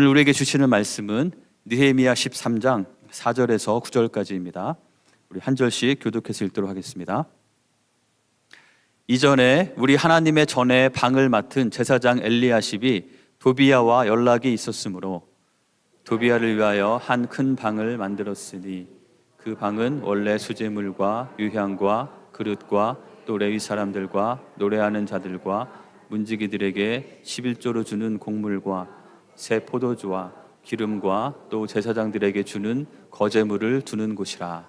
오늘 우리에게 주시는 말씀은 느헤미야 13장 4절에서 9절까지입니다. 우리 한 절씩 교독해서 읽도록 하겠습니다. 이전에 우리 하나님의 전에 방을 맡은 제사장 엘리야십이 도비야와 연락이 있었으므로 도비야를 위하여 한 큰 방을 만들었으니 그 방은 원래 수제물과 유향과 그릇과 또 레위 사람들과 노래하는 자들과 문지기들에게 11조로 주는 곡물과 새 포도주와 기름과 또 제사장들에게 주는 거제물을 두는 곳이라.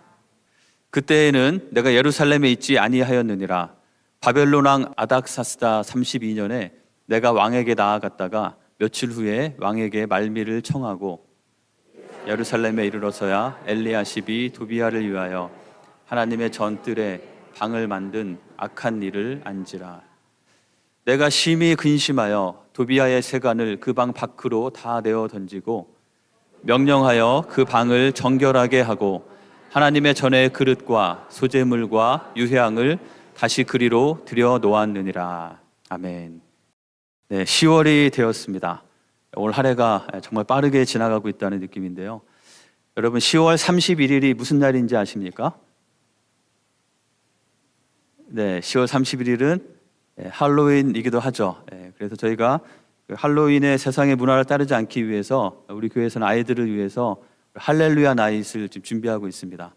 그때에는 내가 예루살렘에 있지 아니하였느니라. 바벨론 왕 아닥사스다 32년에 내가 왕에게 나아갔다가 며칠 후에 왕에게 말미를 청하고 예루살렘에 이르러서야 엘리야십이 도비야를 위하여 하나님의 전뜰에 방을 만든 악한 일을 안지라. 내가 심히 근심하여 도비야의 세간을 그 방 밖으로 다 내어 던지고 명령하여 그 방을 정결하게 하고 하나님의 전의 그릇과 소제물과 유향을 다시 그리로 들여 놓았느니라. 아멘. 네, 10월이 되었습니다. 올 한 해가 정말 빠르게 지나가고 있다는 느낌인데요. 여러분, 10월 31일이 무슨 날인지 아십니까? 네, 10월 31일은 할로윈이기도 하죠. 그래서 저희가 할로윈의 세상의 문화를 따르지 않기 위해서 우리 교회에서는 아이들을 위해서 할렐루야 나잇을 지금 준비하고 있습니다.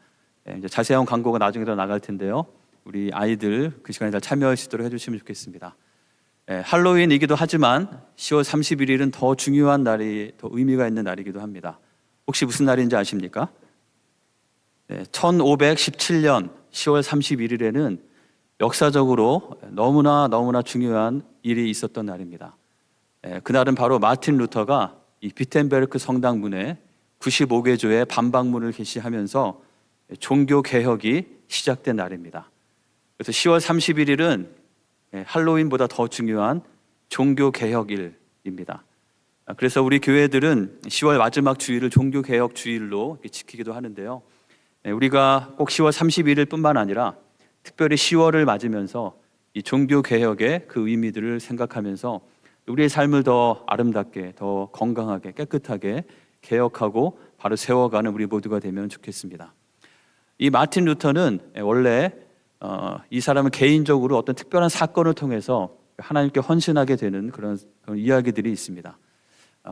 이제 자세한 광고가 나중에 더 나갈 텐데요. 우리 아이들 그 시간에 잘 참여할 수 있도록 해주시면 좋겠습니다. 할로윈이기도 하지만 10월 31일은 더 중요한 날이, 더 의미가 있는 날이기도 합니다. 혹시 무슨 날인지 아십니까? 1517년 10월 31일에는 역사적으로 너무나 중요한 일이 있었던 날입니다. 그날은 바로 마틴 루터가 이 비텐베르크 성당 문에 95개조의 반박문을 게시하면서 종교 개혁이 시작된 날입니다. 그래서 10월 31일은 할로윈보다 더 중요한 종교 개혁일입니다. 그래서 우리 교회들은 10월 마지막 주일을 종교 개혁 주일로 지키기도 하는데요. 우리가 꼭 10월 31일 뿐만 아니라 특별히 10월을 맞으면서 이 종교 개혁의 그 의미들을 생각하면서 우리의 삶을 더 아름답게, 더 건강하게, 깨끗하게 개혁하고 바로 세워가는 우리 모두가 되면 좋겠습니다. 이 마틴 루터는 원래 이 사람은 개인적으로 어떤 특별한 사건을 통해서 하나님께 헌신하게 되는 그런 이야기들이 있습니다.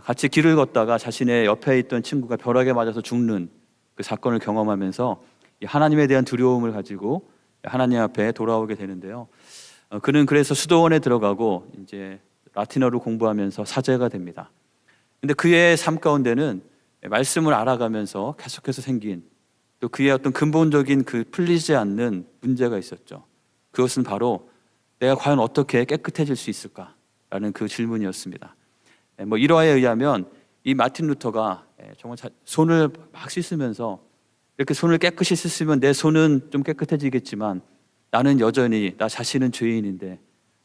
같이 길을 걷다가 자신의 옆에 있던 친구가 벼락에 맞아서 죽는 그 사건을 경험하면서 하나님에 대한 두려움을 가지고 하나님 앞에 돌아오게 되는데요. 그는 그래서 수도원에 들어가고 이제 라틴어를 공부하면서 사제가 됩니다. 근데 그의 삶 가운데는 말씀을 알아가면서 계속해서 생긴 또 그의 어떤 근본적인 그 풀리지 않는 문제가 있었죠. 그것은 바로 내가 과연 어떻게 깨끗해질 수 있을까라는 그 질문이었습니다. 일화에 의하면 이 마틴 루터가 정말 손을 막 씻으면서 이렇게 손을 깨끗이 씻으면 내 손은 좀 깨끗해지겠지만 나는 여전히 나 자신은 죄인인데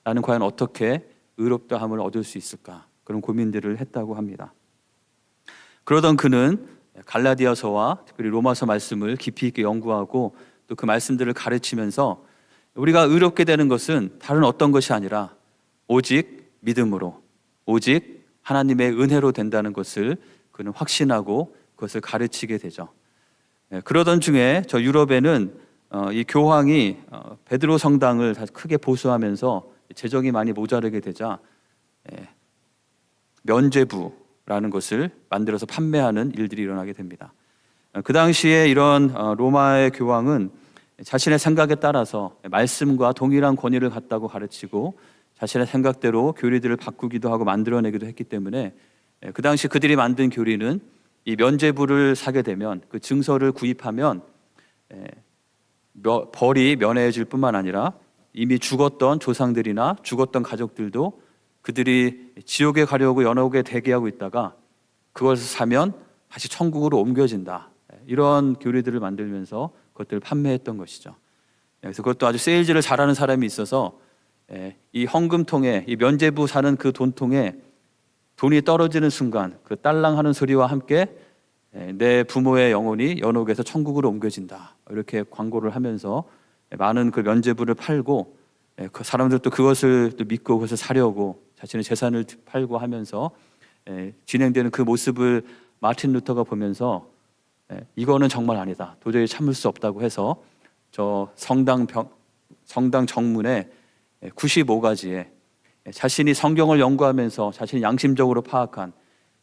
나는 과연 어떻게 의롭다함을 얻을 수 있을까? 그런 고민들을 했다고 합니다. 그러던 그는 갈라디아서와 특별히 로마서 말씀을 깊이 있게 연구하고 또 그 말씀들을 가르치면서 우리가 의롭게 되는 것은 다른 어떤 것이 아니라 오직 믿음으로, 오직 하나님의 은혜로 된다는 것을 그는 확신하고 그것을 가르치게 되죠. 그러던 중에 저 유럽에는 이 교황이 베드로 성당을 크게 보수하면서 재정이 많이 모자르게 되자 면죄부라는 것을 만들어서 판매하는 일들이 일어나게 됩니다. 그 당시에 이런 로마의 교황은 자신의 생각에 따라서 말씀과 동일한 권위를 갖다고 가르치고 자신의 생각대로 교리들을 바꾸기도 하고 만들어내기도 했기 때문에 그 당시 그들이 만든 교리는 이 면죄부를 사게 되면 그 증서를 구입하면 벌이 면해질 뿐만 아니라 이미 죽었던 조상들이나 죽었던 가족들도 그들이 지옥에 가려고 연옥에 대기하고 있다가 그것을 사면 다시 천국으로 옮겨진다. 이런 교리들을 만들면서 그것들을 판매했던 것이죠. 그래서 그것도 아주 세일즈를 잘하는 사람이 있어서 이 헌금통에 이 면죄부 사는 그 돈통에 돈이 떨어지는 순간 그 딸랑하는 소리와 함께 내 부모의 영혼이 연옥에서 천국으로 옮겨진다. 이렇게 광고를 하면서 많은 그 면죄부를 팔고 그 사람들도 그것을 또 믿고 그것을 사려고 자신의 재산을 팔고 하면서 진행되는 그 모습을 마틴 루터가 보면서 이거는 정말 아니다, 도저히 참을 수 없다고 해서 저 성당 정문에 95가지의 자신이 성경을 연구하면서 자신이 양심적으로 파악한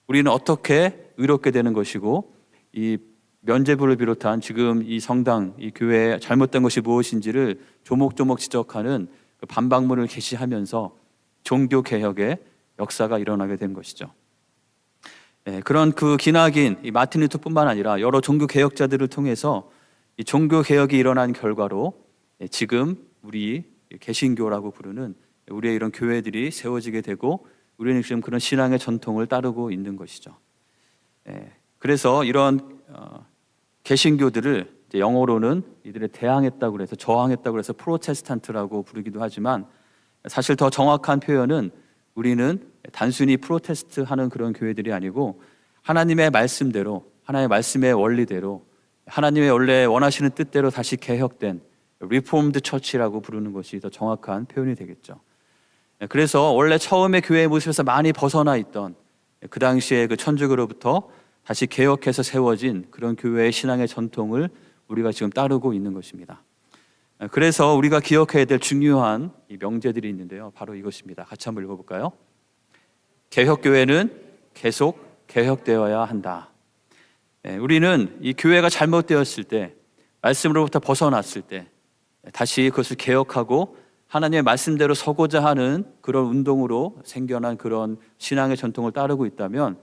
우리는 어떻게 의롭게 되는 것이고 이 면죄부를 비롯한 지금 이 성당, 이 교회에 잘못된 것이 무엇인지를 조목조목 지적하는 그 반박문을 게시하면서 종교개혁의 역사가 일어나게 된 것이죠. 그런 그 기나긴 이 마틴 루터뿐만 아니라 여러 종교개혁자들을 통해서 이 종교개혁이 일어난 결과로 지금 우리 개신교라고 부르는 우리의 이런 교회들이 세워지게 되고 우리는 지금 그런 신앙의 전통을 따르고 있는 것이죠. 그래서 이런 개신교들을 영어로는 이들에 대항했다고 해서 저항했다고 해서 프로테스탄트라고 부르기도 하지만 사실 더 정확한 표현은 우리는 단순히 프로테스트 하는 그런 교회들이 아니고 하나님의 말씀대로, 하나님의 말씀의 원리대로, 하나님의 원래 원하시는 뜻대로 다시 개혁된 리폼드 처치라고 부르는 것이 더 정확한 표현이 되겠죠. 그래서 원래 처음에 교회의 모습에서 많이 벗어나 있던 그 당시에 그 천주교로부터 다시 개혁해서 세워진 그런 교회의 신앙의 전통을 우리가 지금 따르고 있는 것입니다. 그래서 우리가 기억해야 될 중요한 이 명제들이 있는데요, 바로 이것입니다. 같이 한번 읽어볼까요? 개혁교회는 계속 개혁되어야 한다. 우리는 이 교회가 잘못되었을 때, 말씀으로부터 벗어났을 때 다시 그것을 개혁하고 하나님의 말씀대로 서고자 하는 그런 운동으로 생겨난 그런 신앙의 전통을 따르고 있다면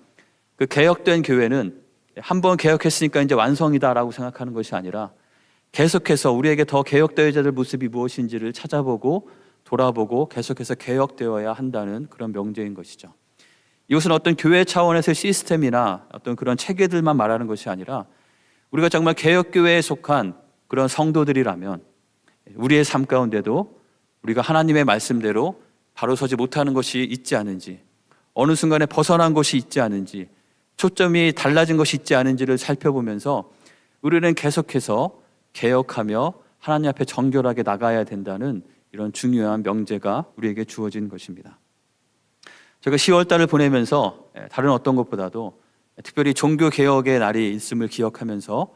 그 개혁된 교회는 한번 개혁했으니까 이제 완성이다라고 생각하는 것이 아니라 계속해서 우리에게 더 개혁되어야 될 모습이 무엇인지를 찾아보고 돌아보고 계속해서 개혁되어야 한다는 그런 명제인 것이죠. 이것은 어떤 교회 차원에서의 시스템이나 어떤 그런 체계들만 말하는 것이 아니라 우리가 정말 개혁교회에 속한 그런 성도들이라면 우리의 삶 가운데도 우리가 하나님의 말씀대로 바로 서지 못하는 것이 있지 않은지, 어느 순간에 벗어난 것이 있지 않은지, 초점이 달라진 것이 있지 않은지를 살펴보면서 우리는 계속해서 개혁하며 하나님 앞에 정결하게 나가야 된다는 이런 중요한 명제가 우리에게 주어진 것입니다. 제가 10월 달을 보내면서 다른 어떤 것보다도 특별히 종교개혁의 날이 있음을 기억하면서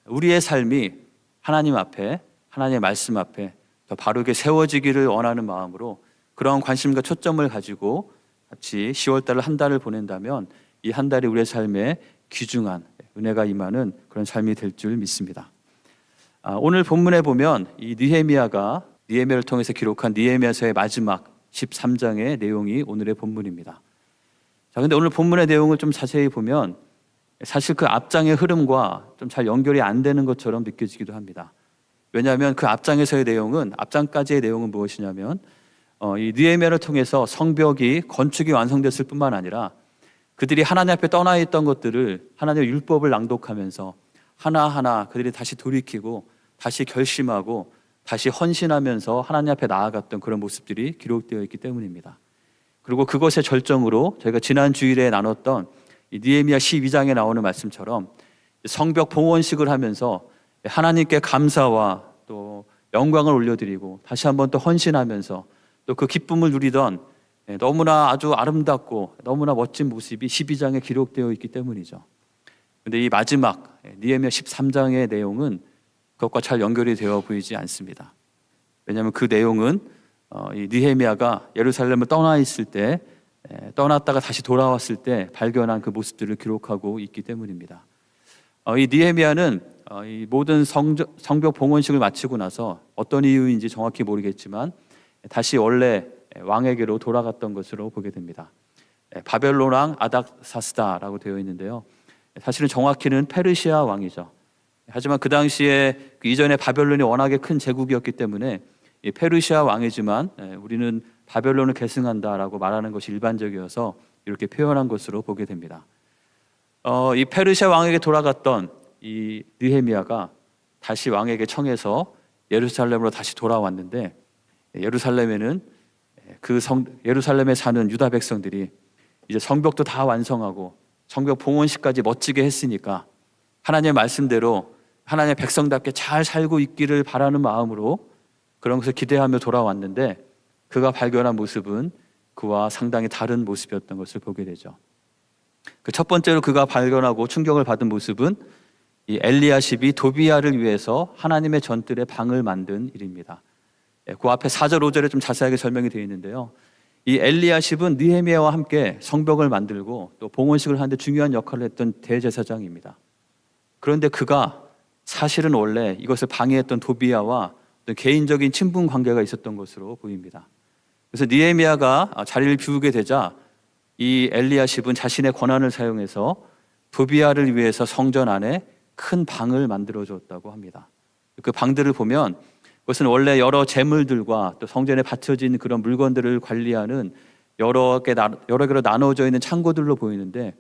우리의 삶이 하나님 앞에, 하나님의 말씀 앞에 더 바르게 세워지기를 원하는 마음으로 그런 관심과 초점을 가지고 같이 10월 달을 한 달을 보낸다면 이 한 달이 우리의 삶에 귀중한 은혜가 임하는 그런 삶이 될 줄 믿습니다. 오늘 본문에 보면 이 느헤미야를 통해서 기록한 느헤미야서의 마지막 13장의 내용이 오늘의 본문입니다. 자, 근데 오늘 본문의 내용을 좀 자세히 보면 사실 그 앞장의 흐름과 좀 잘 연결이 안 되는 것처럼 느껴지기도 합니다. 왜냐하면 그 앞장에서의 내용은, 앞장까지의 내용은 무엇이냐면 이 느헤미야를 통해서 성벽이 건축이 완성됐을 뿐만 아니라 그들이 하나님 앞에 떠나 있던 것들을 하나님의 율법을 낭독하면서 하나하나 그들이 다시 돌이키고 다시 결심하고 다시 헌신하면서 하나님 앞에 나아갔던 그런 모습들이 기록되어 있기 때문입니다. 그리고 그것의 절정으로 저희가 지난 주일에 나눴던 이 느헤미야 12장에 나오는 말씀처럼 성벽 봉헌식을 하면서 하나님께 감사와 또 영광을 올려드리고 다시 한번 또 헌신하면서 또 그 기쁨을 누리던 너무나 아주 아름답고 너무나 멋진 모습이 12장에 기록되어 있기 때문이죠. 그런데 이 마지막 느헤미야 13장의 내용은 그것과 잘 연결이 되어 보이지 않습니다. 왜냐하면 그 내용은 이 느헤미야가 예루살렘을 떠나 있을 때, 떠났다가 다시 돌아왔을 때 발견한 그 모습들을 기록하고 있기 때문입니다. 이 느헤미야는 이 모든 성벽 봉헌식을 마치고 나서 어떤 이유인지 정확히 모르겠지만 다시 원래 왕에게로 돌아갔던 것으로 보게 됩니다. 바벨론 왕 아닥사스다라고 되어 있는데요, 사실은 정확히는 페르시아 왕이죠. 하지만 그 당시에 그 이전에 바벨론이 워낙에 큰 제국이었기 때문에 이 페르시아 왕이지만 우리는 바벨론을 계승한다라고 말하는 것이 일반적이어서 이렇게 표현한 것으로 보게 됩니다. 이 페르시아 왕에게 돌아갔던 이 느헤미야가 다시 왕에게 청해서 예루살렘으로 다시 돌아왔는데, 예루살렘에는 예루살렘에 사는 유다 백성들이 이제 성벽도 다 완성하고 성벽 봉헌식까지 멋지게 했으니까 하나님의 말씀대로 하나님의 백성답게 잘 살고 있기를 바라는 마음으로 그런 것을 기대하며 돌아왔는데 그가 발견한 모습은 그와 상당히 다른 모습이었던 것을 보게 되죠. 그 첫 번째로 그가 발견하고 충격을 받은 모습은 이 엘리야십이 도비야를 위해서 하나님의 전뜰에 방을 만든 일입니다. 그 앞에 4절 5절에 좀 자세하게 설명이 되어 있는데요. 이 엘리야십은 느헤미야와 함께 성벽을 만들고 또 봉헌식을 하는데 중요한 역할을 했던 대제사장입니다. 그런데 그가 사실은 원래 이것을 방해했던 도비야와 개인적인 친분 관계가 있었던 것으로 보입니다. 그래서 느헤미야가 자리를 비우게 되자 이 엘리야십은 자신의 권한을 사용해서 도비야를 위해서 성전 안에 큰 방을 만들어 줬다고 합니다. 그 방들을 보면 그것은 원래 여러 재물들과 또 성전에 바쳐진 그런 물건들을 관리하는 여러 개로 나눠져 있는 창고들로 보이는데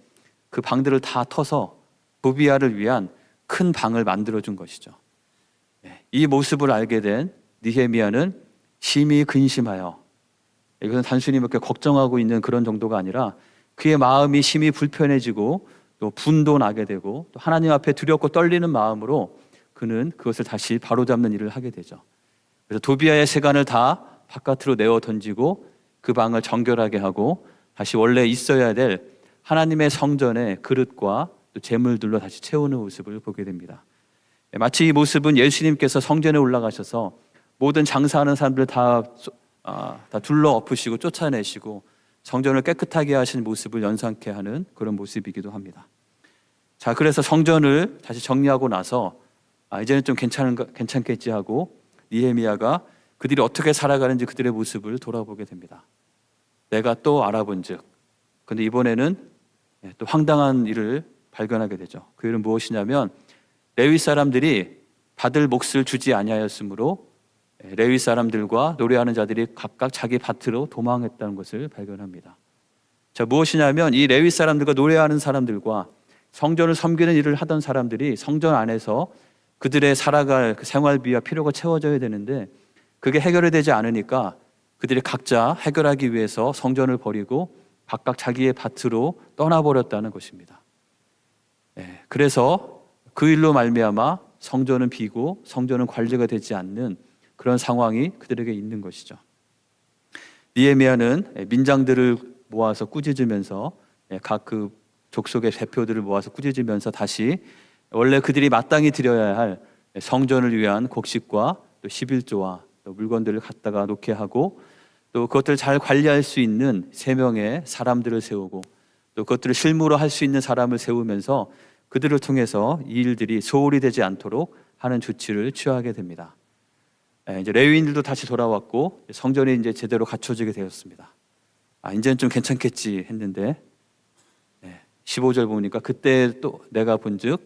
그 방들을 다 터서 도비야를 위한 큰 방을 만들어 준 것이죠. 이 모습을 알게 된 느헤미야는 심히 근심하여, 이것은 단순히 이렇게 걱정하고 있는 그런 정도가 아니라 그의 마음이 심히 불편해지고 또 분도 나게 되고 또 하나님 앞에 두렵고 떨리는 마음으로 그는 그것을 다시 바로잡는 일을 하게 되죠. 그래서 도비야의 세간을 다 바깥으로 내어 던지고 그 방을 정결하게 하고 다시 원래 있어야 될 하나님의 성전의 그릇과 또 재물들로 다시 채우는 모습을 보게 됩니다. 마치 이 모습은 예수님께서 성전에 올라가셔서 모든 장사하는 사람들 다 둘러 엎으시고 쫓아내시고 성전을 깨끗하게 하신 모습을 연상케 하는 그런 모습이기도 합니다. 자, 그래서 성전을 다시 정리하고 나서 이제는 좀 괜찮겠지 하고 느헤미야가 그들이 어떻게 살아가는지 그들의 모습을 돌아보게 됩니다. 내가 또 알아본즉, 근데 이번에는 또 황당한 일을 발견하게 되죠. 그 일은 무엇이냐면 레위 사람들이 받을 몫을 주지 아니하였으므로 레위 사람들과 노래하는 자들이 각각 자기 밭으로 도망했다는 것을 발견합니다. 자, 무엇이냐면 이 레위 사람들과 노래하는 사람들과 성전을 섬기는 일을 하던 사람들이 성전 안에서 그들의 살아갈 그 생활비와 필요가 채워져야 되는데 그게 해결이 되지 않으니까 그들이 각자 해결하기 위해서 성전을 버리고 각각 자기의 밭으로 떠나버렸다는 것입니다. 그래서 그 일로 말미암아 성전은 비고 성전은 관리가 되지 않는 그런 상황이 그들에게 있는 것이죠. 느헤미야는 민장들을 모아서 꾸짖으면서 각 그 족속의 대표들을 모아서 꾸짖으면서 다시 원래 그들이 마땅히 드려야 할 성전을 위한 곡식과 또 11조와 또 물건들을 갖다가 놓게 하고 또 그것들을 잘 관리할 수 있는 3명의 사람들을 세우고 또 그것들을 실무로 할 수 있는 사람을 세우면서 그들을 통해서 이 일들이 소홀히 되지 않도록 하는 조치를 취하게 됩니다. 이제 레위인들도 다시 돌아왔고 성전이 이제 제대로 갖춰지게 되었습니다. 이제는 좀 괜찮겠지 했는데 15절 보니까 그때 또 내가 본즉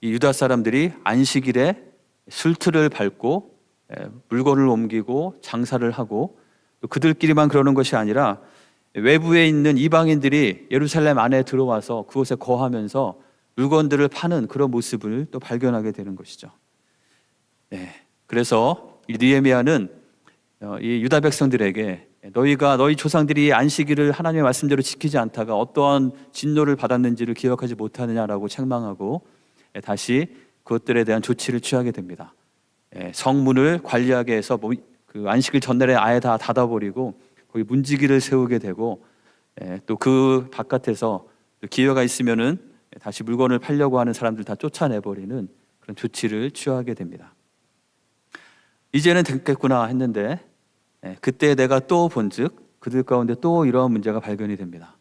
이 유다 사람들이 안식일에 술틀을 밟고 물건을 옮기고 장사를 하고 또 그들끼리만 그러는 것이 아니라 외부에 있는 이방인들이 예루살렘 안에 들어와서 그곳에 거하면서 물건들을 파는 그런 모습을 또 발견하게 되는 것이죠. 그래서 이 느헤미야는 이 유다 백성들에게 너희 조상들이 안식일을 하나님의 말씀대로 지키지 않다가 어떠한 진노를 받았는지를 기억하지 못하느냐라고 책망하고 다시 그것들에 대한 조치를 취하게 됩니다. 성문을 관리하게 해서 그 안식일 전날에 아예 다 닫아버리고 거기 문지기를 세우게 되고 또 그 바깥에서 기회가 있으면은 다시 물건을 팔려고 하는 사람들 다 쫓아내버리는 그런 조치를 취하게 됩니다. 이제는 됐겠구나 했는데 그때 내가 또 본즉 그들 가운데 또 이러한 문제가 발견이 됩니다.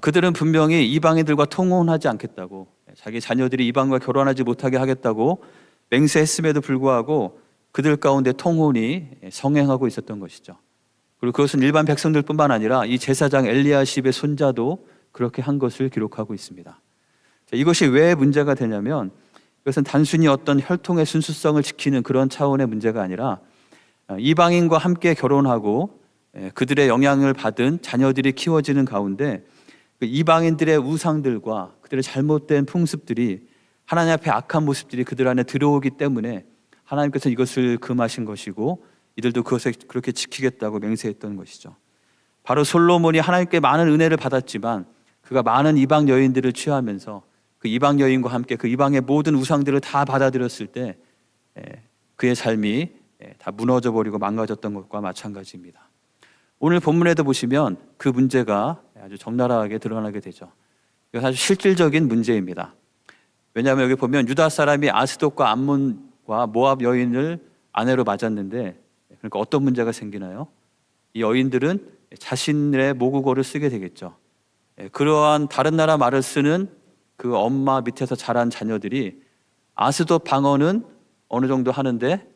그들은 분명히 이방인들과 통혼하지 않겠다고, 자기 자녀들이 이방과 결혼하지 못하게 하겠다고 맹세했음에도 불구하고 그들 가운데 통혼이 성행하고 있었던 것이죠. 그리고 그것은 일반 백성들뿐만 아니라 이 제사장 엘리야십의 손자도 그렇게 한 것을 기록하고 있습니다. 이것이 왜 문제가 되냐면 이것은 단순히 어떤 혈통의 순수성을 지키는 그런 차원의 문제가 아니라 이방인과 함께 결혼하고 그들의 영향을 받은 자녀들이 키워지는 가운데 그 이방인들의 우상들과 그들의 잘못된 풍습들이 하나님 앞에 악한 모습들이 그들 안에 들어오기 때문에 하나님께서 이것을 금하신 것이고 이들도 그것을 그렇게 지키겠다고 맹세했던 것이죠. 바로 솔로몬이 하나님께 많은 은혜를 받았지만 그가 많은 이방 여인들을 취하면서 그 이방 여인과 함께 그 이방의 모든 우상들을 다 받아들였을 때 그의 삶이 다 무너져버리고 망가졌던 것과 마찬가지입니다. 오늘 본문에도 보시면 그 문제가 아주 적나라하게 드러나게 되죠. 이건 아주 실질적인 문제입니다. 왜냐하면 여기 보면 유다 사람이 아스돗과 암몬과 모압 여인을 아내로 맞았는데, 그러니까 어떤 문제가 생기나요? 이 여인들은 자신의 모국어를 쓰게 되겠죠. 그러한 다른 나라 말을 쓰는 그 엄마 밑에서 자란 자녀들이 아스돗 방언은 어느 정도 하는데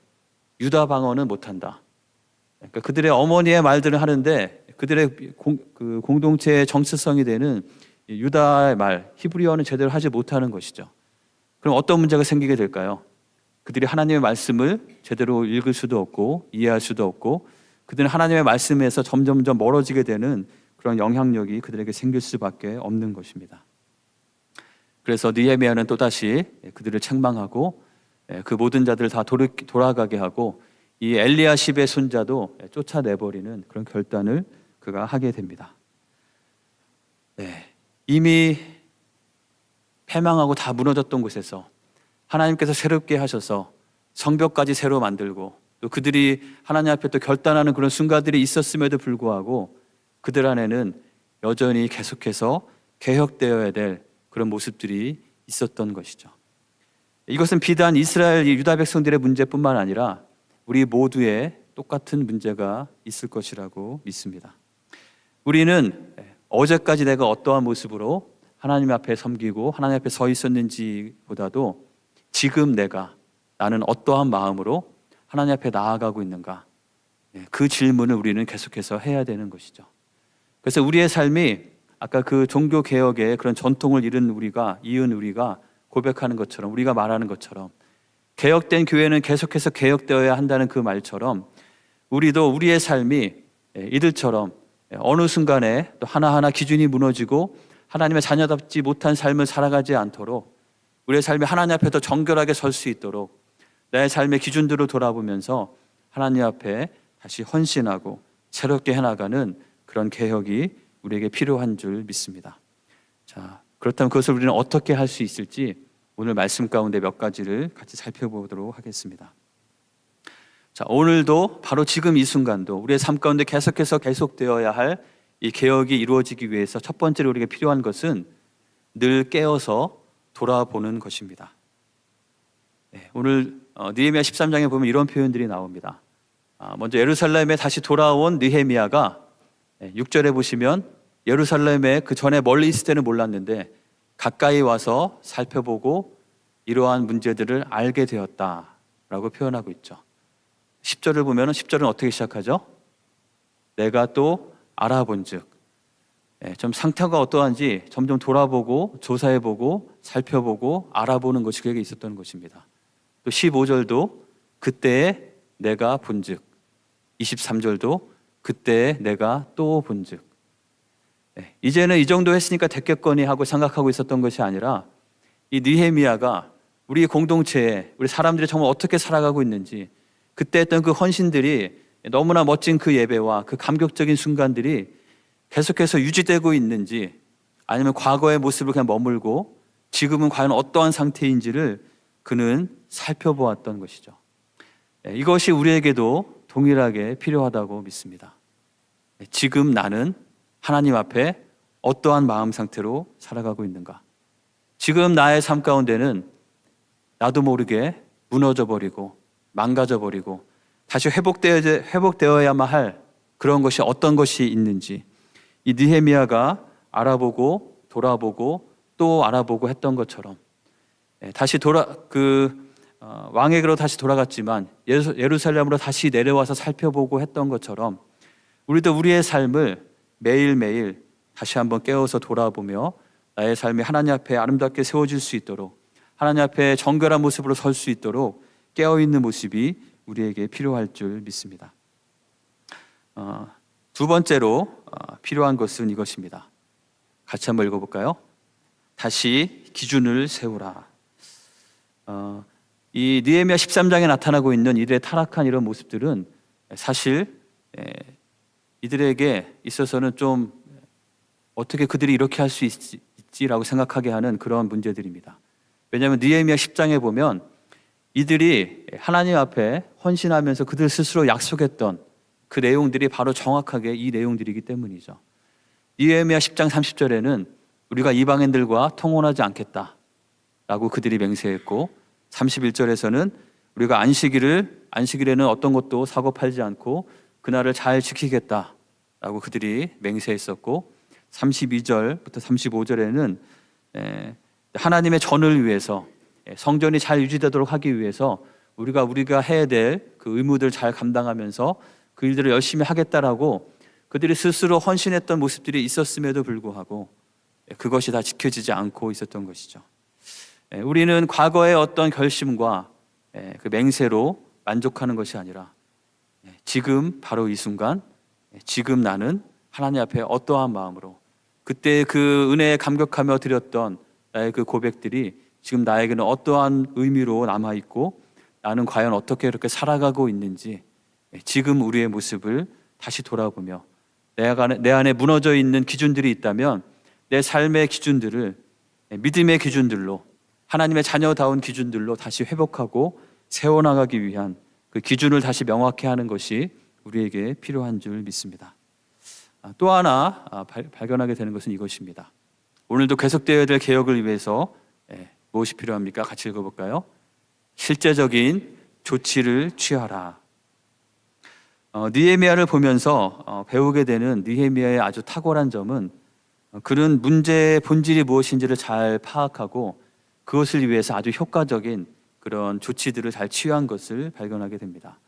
유다 방언은 못한다. 그러니까 그들의 어머니의 말들은 하는데 그들의 공동체의 정체성이 되는 유다의 말, 히브리어는 제대로 하지 못하는 것이죠. 그럼 어떤 문제가 생기게 될까요? 그들이 하나님의 말씀을 제대로 읽을 수도 없고 이해할 수도 없고, 그들은 하나님의 말씀에서 점점점 멀어지게 되는 그런 영향력이 그들에게 생길 수밖에 없는 것입니다. 그래서 느헤미야는 또다시 그들을 책망하고 그 모든 자들을 다 돌아가게 하고 이 엘리야십의 손자도 쫓아내버리는 그런 결단을 그가 하게 됩니다. 이미 패망하고 다 무너졌던 곳에서 하나님께서 새롭게 하셔서 성벽까지 새로 만들고, 또 그들이 하나님 앞에 또 결단하는 그런 순간들이 있었음에도 불구하고 그들 안에는 여전히 계속해서 개혁되어야 될 그런 모습들이 있었던 것이죠. 이것은 비단 이스라엘 유다 백성들의 문제뿐만 아니라 우리 모두의 똑같은 문제가 있을 것이라고 믿습니다. 우리는 어제까지 내가 어떠한 모습으로 하나님 앞에 섬기고 하나님 앞에 서 있었는지보다도 지금 나는 어떠한 마음으로 하나님 앞에 나아가고 있는가, 그 질문을 우리는 계속해서 해야 되는 것이죠. 그래서 우리의 삶이 아까 그 종교 개혁의 그런 전통을 이은 우리가 고백하는 것처럼, 우리가 말하는 것처럼, 개혁된 교회는 계속해서 개혁되어야 한다는 그 말처럼 우리도 우리의 삶이 이들처럼 어느 순간에 또 하나하나 기준이 무너지고 하나님의 자녀답지 못한 삶을 살아가지 않도록, 우리의 삶이 하나님 앞에 더 정결하게 설 수 있도록 나의 삶의 기준들을 돌아보면서 하나님 앞에 다시 헌신하고 새롭게 해나가는 그런 개혁이 우리에게 필요한 줄 믿습니다. 자, 그렇다면 그것을 우리는 어떻게 할 수 있을지 오늘 말씀 가운데 몇 가지를 같이 살펴보도록 하겠습니다. 자, 오늘도 바로 지금 이 순간도 우리의 삶 가운데 계속되어야 할 이 개혁이 이루어지기 위해서 첫 번째로 우리에게 필요한 것은 늘 깨어서 돌아보는 것입니다. 오늘 느헤미야 13장에 보면 이런 표현들이 나옵니다. 먼저 예루살렘에 다시 돌아온 느헤미야가 6절에 보시면 예루살렘에 그 전에 멀리 있을 때는 몰랐는데 가까이 와서 살펴보고 이러한 문제들을 알게 되었다라고 표현하고 있죠. 10절을 보면 10절은 어떻게 시작하죠? 내가 또 알아본즉, 좀 상태가 어떠한지 점점 돌아보고 조사해보고 살펴보고 알아보는 것이 그에게 있었던 것입니다. 또 15절도 그때에 내가 본즉, 23절도 그때에 내가 또 본즉, 이제는 이 정도 했으니까 됐겠거니 하고 생각하고 있었던 것이 아니라 이 느헤미야가 우리 공동체에 우리 사람들이 정말 어떻게 살아가고 있는지, 그때 했던 그 헌신들이 너무나 멋진 그 예배와 그 감격적인 순간들이 계속해서 유지되고 있는지, 아니면 과거의 모습을 그냥 머물고 지금은 과연 어떠한 상태인지를 그는 살펴보았던 것이죠. 이것이 우리에게도 동일하게 필요하다고 믿습니다. 지금 나는 하나님 앞에 어떠한 마음 상태로 살아가고 있는가? 지금 나의 삶 가운데는 나도 모르게 무너져 버리고 망가져 버리고 다시 회복되어야만 할 그런 것이 어떤 것이 있는지, 이 느헤미야가 알아보고 돌아보고 또 알아보고 했던 것처럼 다시 왕에게로 다시 돌아갔지만 예루살렘으로 다시 내려와서 살펴보고 했던 것처럼 우리도 우리의 삶을 매일매일 다시 한번 깨어서 돌아보며 나의 삶이 하나님 앞에 아름답게 세워질 수 있도록, 하나님 앞에 정결한 모습으로 설 수 있도록 깨어있는 모습이 우리에게 필요할 줄 믿습니다. 두 번째로 필요한 것은 이것입니다. 같이 한번 읽어볼까요? 다시 기준을 세우라. 이 느헤미야 13장에 나타나고 있는 이들의 타락한 이런 모습들은 사실 이들에게 있어서는 좀 어떻게 그들이 이렇게 할 수 있지라고 생각하게 하는 그런 문제들입니다. 왜냐하면 느헤미야 10장에 보면 이들이 하나님 앞에 헌신하면서 그들 스스로 약속했던 그 내용들이 바로 정확하게 이 내용들이기 때문이죠. 느헤미야 10장 30절에는 우리가 이방인들과 통혼하지 않겠다라고 그들이 맹세했고, 31절에서는 우리가 안식일에는 어떤 것도 사고 팔지 않고 그날을 잘 지키겠다라고 그들이 맹세했었고, 32절부터 35절에는 하나님의 전을 위해서, 성전이 잘 유지되도록 하기 위해서 우리가 해야 될 그 의무들 잘 감당하면서 그 일들을 열심히 하겠다라고 그들이 스스로 헌신했던 모습들이 있었음에도 불구하고 그것이 다 지켜지지 않고 있었던 것이죠. 우리는 과거의 어떤 결심과 그 맹세로 만족하는 것이 아니라 지금 바로 이 순간, 지금 나는 하나님 앞에 어떠한 마음으로 그때 그 은혜에 감격하며 드렸던 나의 그 고백들이 지금 나에게는 어떠한 의미로 남아있고 나는 과연 어떻게 이렇게 살아가고 있는지, 지금 우리의 모습을 다시 돌아보며 내 안에 무너져 있는 기준들이 있다면 내 삶의 기준들을 믿음의 기준들로, 하나님의 자녀다운 기준들로 다시 회복하고 세워나가기 위한 그 기준을 다시 명확히 하는 것이 우리에게 필요한 줄 믿습니다. 또 하나 발견하게 되는 것은 이것입니다. 오늘도 계속되어야 될 개혁을 위해서 무엇이 필요합니까? 같이 읽어볼까요? 실제적인 조치를 취하라. 느헤미야를 보면서 배우게 되는 느헤미야의 아주 탁월한 점은 그는 문제의 본질이 무엇인지를 잘 파악하고 그것을 위해서 아주 효과적인 그런 조치들을 잘 취한 것을 발견하게 됩니다.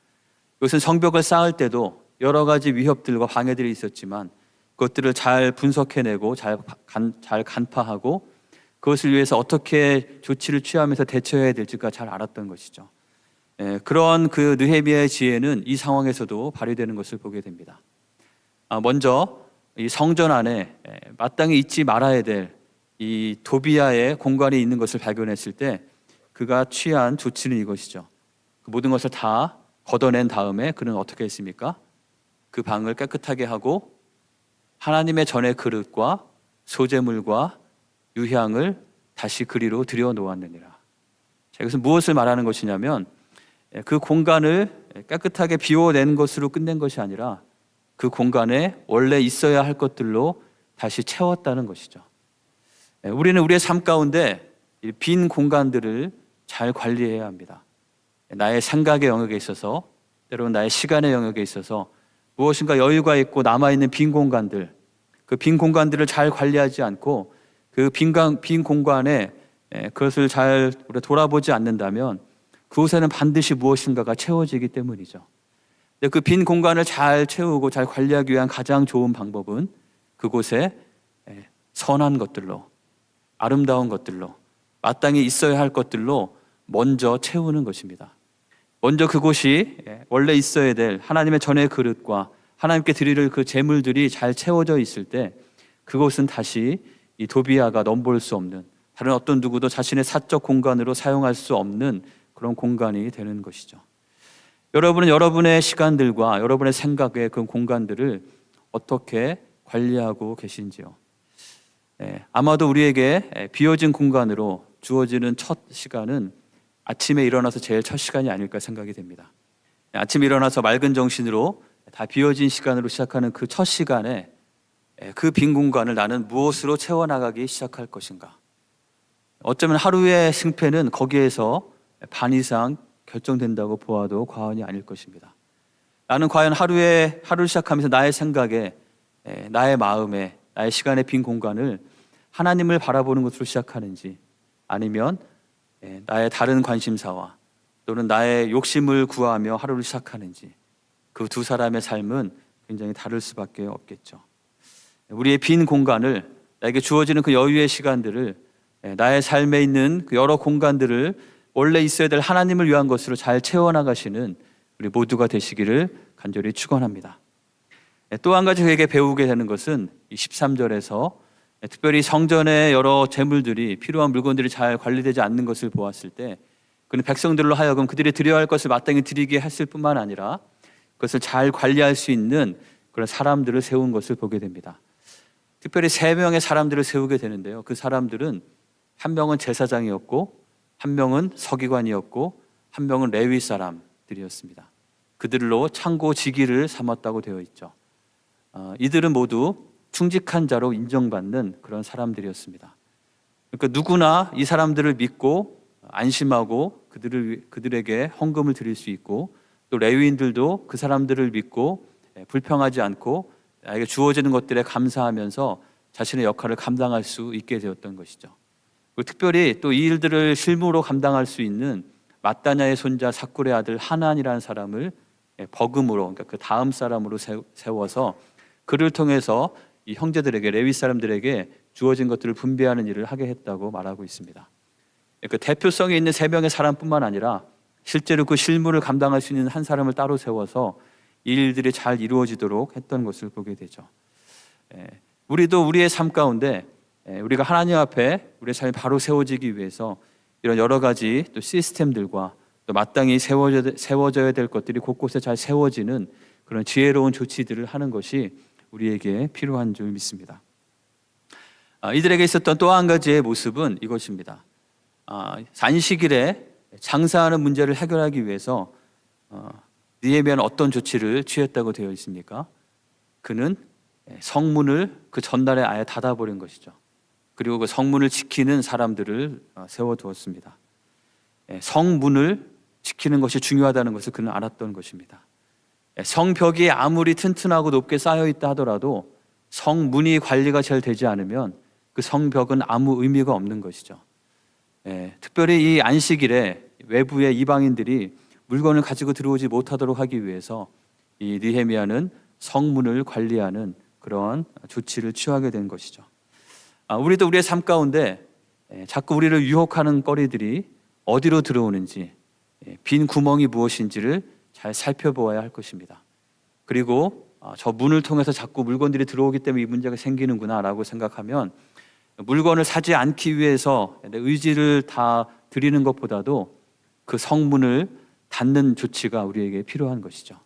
이것은 성벽을 쌓을 때도 여러 가지 위협들과 방해들이 있었지만 그것들을 잘 분석해내고 잘 간파하고 그것을 위해서 어떻게 조치를 취하면서 대처해야 될지가 잘 알았던 것이죠. 그런 그 느헤미야의 지혜는 이 상황에서도 발휘되는 것을 보게 됩니다. 먼저 이 성전 안에 마땅히 잊지 말아야 될 이 도비아의 공간이 있는 것을 발견했을 때 그가 취한 조치는 이것이죠. 그 모든 것을 다 걷어낸 다음에 그는 어떻게 했습니까? 그 방을 깨끗하게 하고 하나님의 전의 그릇과 소재물과 유향을 다시 그리로 들여 놓았느니라. 자, 이것은 무엇을 말하는 것이냐면 그 공간을 깨끗하게 비워낸 것으로 끝낸 것이 아니라 그 공간에 원래 있어야 할 것들로 다시 채웠다는 것이죠. 우리는 우리의 삶 가운데 빈 공간들을 잘 관리해야 합니다. 나의 생각의 영역에 있어서, 때로는 나의 시간의 영역에 있어서 무엇인가 여유가 있고 남아있는 빈 공간들, 그 빈 공간들을 잘 관리하지 않고 그 빈 공간에 그것을 잘 우리가 돌아보지 않는다면 그곳에는 반드시 무엇인가가 채워지기 때문이죠. 그 빈 공간을 잘 채우고 잘 관리하기 위한 가장 좋은 방법은 그곳에 선한 것들로, 아름다운 것들로, 마땅히 있어야 할 것들로 먼저 채우는 것입니다. 먼저 그곳이 원래 있어야 될 하나님의 전의 그릇과 하나님께 드릴 그 제물들이 잘 채워져 있을 때 그곳은 다시 이 도비아가 넘볼 수 없는, 다른 어떤 누구도 자신의 사적 공간으로 사용할 수 없는 그런 공간이 되는 것이죠. 여러분은 여러분의 시간들과 여러분의 생각의 그 공간들을 어떻게 관리하고 계신지요? 아마도 우리에게 비어진 공간으로 주어지는 첫 시간은 아침에 일어나서 제일 첫 시간이 아닐까 생각이 됩니다. 아침에 일어나서 맑은 정신으로 다 비어진 시간으로 시작하는 그 첫 시간에 그 빈 공간을 나는 무엇으로 채워나가기 시작할 것인가? 어쩌면 하루의 승패는 거기에서 반 이상 결정된다고 보아도 과언이 아닐 것입니다. 나는 과연 하루를 시작하면서 나의 생각에, 나의 마음에, 나의 시간의 빈 공간을 하나님을 바라보는 것으로 시작하는지, 아니면 나의 다른 관심사와 또는 나의 욕심을 구하며 하루를 시작하는지, 그 두 사람의 삶은 굉장히 다를 수밖에 없겠죠. 우리의 빈 공간을, 나에게 주어지는 그 여유의 시간들을, 나의 삶에 있는 그 여러 공간들을 원래 있어야 될 하나님을 위한 것으로 잘 채워나가시는 우리 모두가 되시기를 간절히 축원합니다. 또 한 가지 그에게 배우게 되는 것은 13절에서 특별히 성전의 여러 재물들이, 필요한 물건들이 잘 관리되지 않는 것을 보았을 때 그는 백성들로 하여금 그들이 드려야 할 것을 마땅히 드리게 했을 뿐만 아니라 그것을 잘 관리할 수 있는 그런 사람들을 세운 것을 보게 됩니다. 특별히 3명의 사람들을 세우게 되는데요. 그 사람들은 한 명은 제사장이었고, 한 명은 서기관이었고, 한 명은 레위 사람들이었습니다. 그들로 창고 지기를 삼았다고 되어 있죠. 이들은 모두 충직한 자로 인정받는 그런 사람들이었습니다. 그러니까 누구나 이 사람들을 믿고 안심하고 그들에게 헌금을 드릴 수 있고, 또 레위인들도 그 사람들을 믿고 불평하지 않고 나에게 주어지는 것들에 감사하면서 자신의 역할을 감당할 수 있게 되었던 것이죠. 그리고 특별히 또 이 일들을 실무로 감당할 수 있는 마따냐의 손자 사쿨의 아들 하난이라는 사람을 버금으로, 그러니까 그 다음 사람으로 세워서 그를 통해서 이 형제들에게, 레위 사람들에게 주어진 것들을 분배하는 일을 하게 했다고 말하고 있습니다. 그 대표성이 있는 세 명의 사람뿐만 아니라 실제로 그 실무를 감당할 수 있는 한 사람을 따로 세워서 이 일들이 잘 이루어지도록 했던 것을 보게 되죠. 우리도 우리의 삶 가운데 우리가 하나님 앞에 우리의 삶이 바로 세워지기 위해서 이런 여러 가지 또 시스템들과 또 마땅히 세워져야 될 것들이 곳곳에 잘 세워지는 그런 지혜로운 조치들을 하는 것이 우리에게 필요한 줄 믿습니다. 이들에게 있었던 또 한 가지의 모습은 이것입니다. 안식일에 장사하는 문제를 해결하기 위해서 느헤미야는 어떤 조치를 취했다고 되어 있습니까? 그는 성문을 그 전날에 아예 닫아버린 것이죠. 그리고 그 성문을 지키는 사람들을 세워두었습니다. 성문을 지키는 것이 중요하다는 것을 그는 알았던 것입니다. 성벽이 아무리 튼튼하고 높게 쌓여있다 하더라도 성문이 관리가 잘 되지 않으면 그 성벽은 아무 의미가 없는 것이죠. 특별히 이 안식일에 외부의 이방인들이 물건을 가지고 들어오지 못하도록 하기 위해서 이 느헤미야는 성문을 관리하는 그런 조치를 취하게 된 것이죠. 우리도 우리의 삶 가운데 자꾸 우리를 유혹하는 거리들이 어디로 들어오는지, 빈 구멍이 무엇인지를 잘 살펴보아야 할 것입니다. 그리고 저 문을 통해서 자꾸 물건들이 들어오기 때문에 이 문제가 생기는구나 라고 생각하면 물건을 사지 않기 위해서 내 의지를 다 드리는 것보다도 그 성문을 닫는 조치가 우리에게 필요한 것이죠.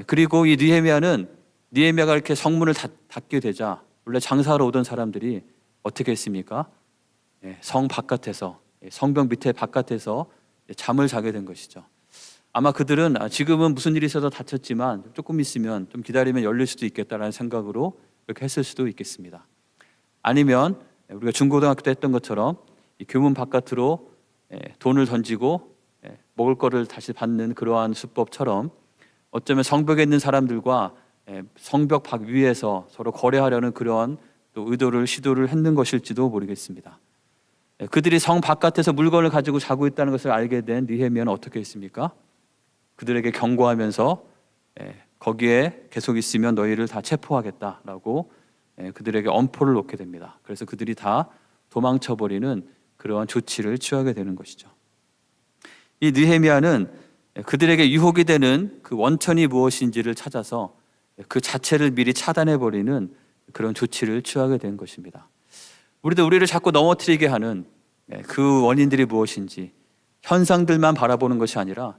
그리고 이 느헤미야가 이렇게 성문을 닫게 되자 원래 장사하러 오던 사람들이 어떻게 했습니까? 성 바깥에서, 성벽 밑에 바깥에서 잠을 자게 된 것이죠. 아마 그들은 지금은 무슨 일이 있어서 닫혔지만 조금 있으면, 좀 기다리면 열릴 수도 있겠다라는 생각으로 그렇게 했을 수도 있겠습니다. 아니면 우리가 중고등학교 때 했던 것처럼 이 교문 바깥으로 돈을 던지고 먹을 거를 다시 받는 그러한 수법처럼 어쩌면 성벽에 있는 사람들과 성벽 밖 위에서 서로 거래하려는 그런 또 시도를 했는 것일지도 모르겠습니다. 그들이 성 바깥에서 물건을 가지고 자고 있다는 것을 알게 된 느헤미야는 어떻게 했습니까? 그들에게 경고하면서 거기에 계속 있으면 너희를 다 체포하겠다라고 그들에게 엄포를 놓게 됩니다. 그래서 그들이 다 도망쳐버리는 그러한 조치를 취하게 되는 것이죠. 이 느헤미야는 그들에게 유혹이 되는 그 원천이 무엇인지를 찾아서 그 자체를 미리 차단해버리는 그런 조치를 취하게 된 것입니다. 우리도 우리를 자꾸 넘어뜨리게 하는 그 원인들이 무엇인지, 현상들만 바라보는 것이 아니라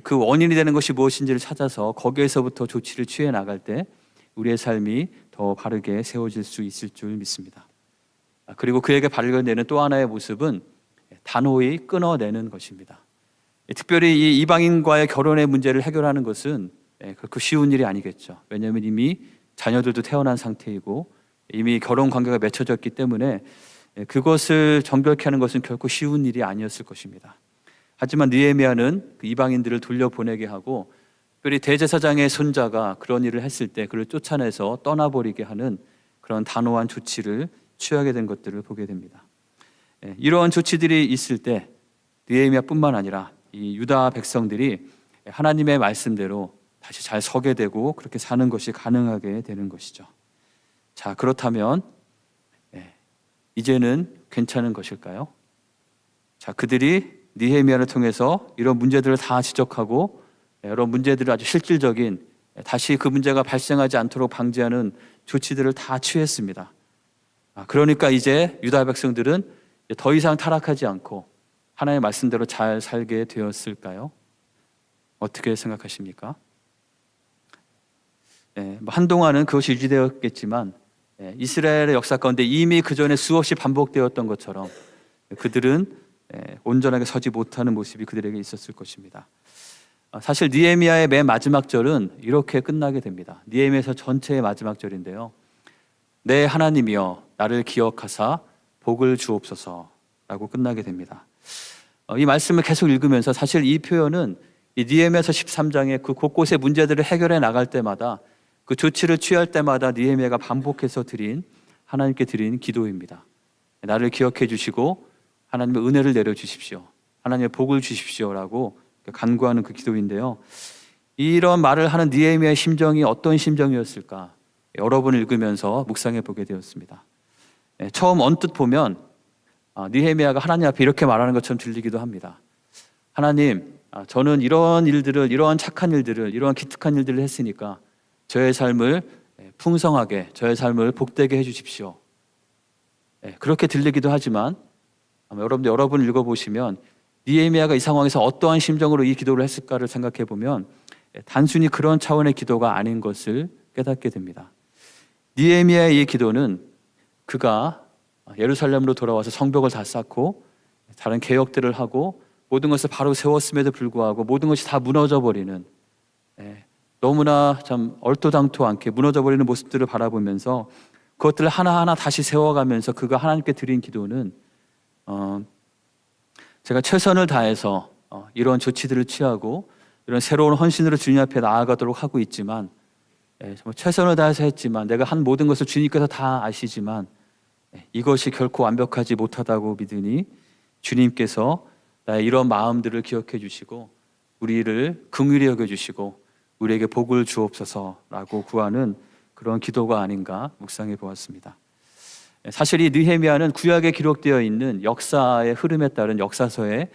그 원인이 되는 것이 무엇인지를 찾아서 거기에서부터 조치를 취해 나갈 때 우리의 삶이 더 바르게 세워질 수 있을 줄 믿습니다. 그리고 그에게 발견되는 또 하나의 모습은 단호히 끊어내는 것입니다. 특별히 이 이방인과의 결혼의 문제를 해결하는 것은 그렇게 쉬운 일이 아니겠죠. 왜냐하면 이미 자녀들도 태어난 상태이고 이미 결혼 관계가 맺혀졌기 때문에 그것을 정결케 하는 것은 결코 쉬운 일이 아니었을 것입니다. 하지만 느헤미야는 그 이방인들을 돌려보내게 하고, 특별히 대제사장의 손자가 그런 일을 했을 때 그를 쫓아내서 떠나버리게 하는 그런 단호한 조치를 취하게 된 것들을 보게 됩니다. 이러한 조치들이 있을 때 느헤미야뿐만 아니라 이 유다 백성들이 하나님의 말씀대로 다시 잘 서게 되고 그렇게 사는 것이 가능하게 되는 것이죠. 자, 그렇다면 이제는 괜찮은 것일까요? 자, 그들이 느헤미야를 통해서 이런 문제들을 다 지적하고 여러 문제들을 아주 실질적인, 다시 그 문제가 발생하지 않도록 방지하는 조치들을 다 취했습니다. 그러니까 이제 유다 백성들은 더 이상 타락하지 않고 하나님의 말씀대로 잘 살게 되었을까요? 어떻게 생각하십니까? 한동안은 그것이 유지되었겠지만 이스라엘의 역사 가운데 이미 그 전에 수없이 반복되었던 것처럼 그들은 온전하게 서지 못하는 모습이 그들에게 있었을 것입니다. 사실 느헤미야의 맨 마지막 절은 이렇게 끝나게 됩니다. 느헤미야서 전체의 마지막 절인데요. 내 하나님이여 나를 기억하사 복을 주옵소서라고 끝나게 됩니다. 이 말씀을 계속 읽으면서 사실 이 표현은 이 느헤미야서 13장의 그 곳곳의 문제들을 해결해 나갈 때마다 그 조치를 취할 때마다 느헤미야가 반복해서 하나님께 드린 기도입니다. 나를 기억해 주시고 하나님의 은혜를 내려 주십시오. 하나님의 복을 주십시오라고 간구하는 그 기도인데요. 이런 말을 하는 느헤미야의 심정이 어떤 심정이었을까? 여러 번 읽으면서 묵상해 보게 되었습니다. 처음 언뜻 보면 느헤미야가 하나님 앞에 이렇게 말하는 것처럼 들리기도 합니다. 하나님, 저는 이러한 일들을, 이러한 착한 일들을, 이러한 기특한 일들을 했으니까 저의 삶을 풍성하게, 저의 삶을 복되게 해주십시오. 그렇게 들리기도 하지만 아마 여러분들 여러 번 읽어보시면 느헤미야가 이 상황에서 어떠한 심정으로 이 기도를 했을까를 생각해 보면 단순히 그런 차원의 기도가 아닌 것을 깨닫게 됩니다. 느헤미야의 이 기도는 그가 예루살렘으로 돌아와서 성벽을 다 쌓고 다른 개혁들을 하고 모든 것을 바로 세웠음에도 불구하고 모든 것이 다 무너져 버리는, 너무나 참 얼토당토 않게 무너져 버리는 모습들을 바라보면서 그것들을 하나하나 다시 세워가면서 그가 하나님께 드린 기도는 제가 최선을 다해서 이런 조치들을 취하고 이런 새로운 헌신으로 주님 앞에 나아가도록 하고 있지만, 정말 최선을 다해서 했지만 내가 한 모든 것을 주님께서 다 아시지만 이것이 결코 완벽하지 못하다고 믿으니 주님께서 나의 이런 마음들을 기억해 주시고 우리를 긍휼히 여겨 주시고 우리에게 복을 주옵소서라고 구하는 그런 기도가 아닌가 묵상해 보았습니다. 사실 이 느헤미야는 구약에 기록되어 있는 역사의 흐름에 따른 역사서의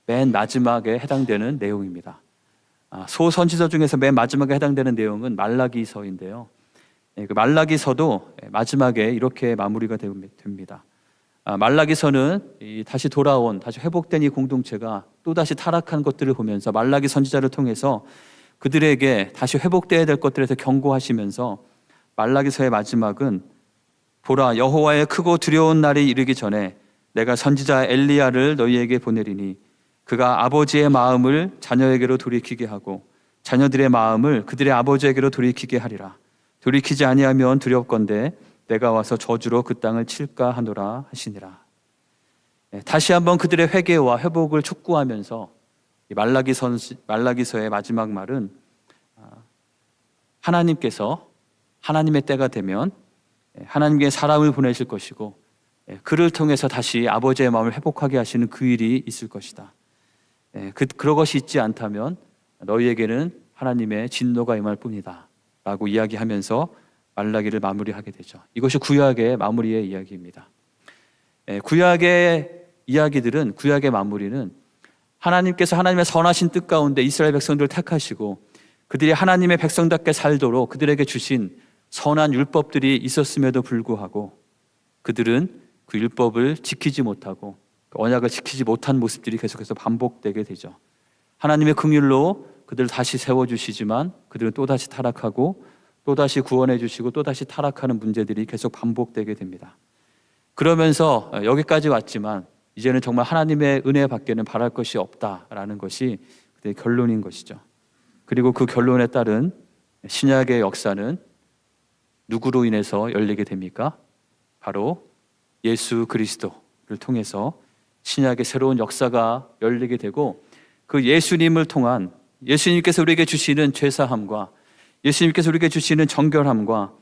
맨 마지막에 해당되는 내용입니다. 소선지서 중에서 맨 마지막에 해당되는 내용은 말라기서인데요. 그 말라기서도 마지막에 이렇게 마무리가 됩니다. 말라기서는 다시 돌아온, 다시 회복된 이 공동체가 또다시 타락한 것들을 보면서 말라기 선지자를 통해서 그들에게 다시 회복되어야 될 것들에 대해서 경고하시면서 말라기서의 마지막은 보라, 여호와의 크고 두려운 날이 이르기 전에 내가 선지자 엘리야를 너희에게 보내리니 그가 아버지의 마음을 자녀에게로 돌이키게 하고 자녀들의 마음을 그들의 아버지에게로 돌이키게 하리라. 돌이키지 아니하면 두렵건대 내가 와서 저주로 그 땅을 칠까 하노라 하시니라. 다시 한번 그들의 회개와 회복을 촉구하면서 말라기서의 마지막 말은 하나님께서 하나님의 때가 되면 하나님께 사람을 보내실 것이고 그를 통해서 다시 아버지의 마음을 회복하게 하시는 그 일이 있을 것이다. 그런 것이 있지 않다면 너희에게는 하나님의 진노가 임할 뿐이다 라고 이야기하면서 말라기를 마무리하게 되죠. 이것이 구약의 마무리의 이야기입니다. 구약의 이야기들은, 구약의 마무리는 하나님께서 하나님의 선하신 뜻 가운데 이스라엘 백성들을 택하시고 그들이 하나님의 백성답게 살도록 그들에게 주신 선한 율법들이 있었음에도 불구하고 그들은 그 율법을 지키지 못하고 그 언약을 지키지 못한 모습들이 계속해서 반복되게 되죠. 하나님의 긍휼로 그들을 다시 세워주시지만 그들은 또다시 타락하고 또다시 구원해 주시고 또다시 타락하는 문제들이 계속 반복되게 됩니다. 그러면서 여기까지 왔지만 이제는 정말 하나님의 은혜 밖에는 바랄 것이 없다라는 것이 그들의 결론인 것이죠. 그리고 그 결론에 따른 신약의 역사는 누구로 인해서 열리게 됩니까? 바로 예수 그리스도를 통해서 신약의 새로운 역사가 열리게 되고 그 예수님을 통한, 예수님께서 우리에게 주시는 죄사함과 예수님께서 우리에게 주시는 정결함과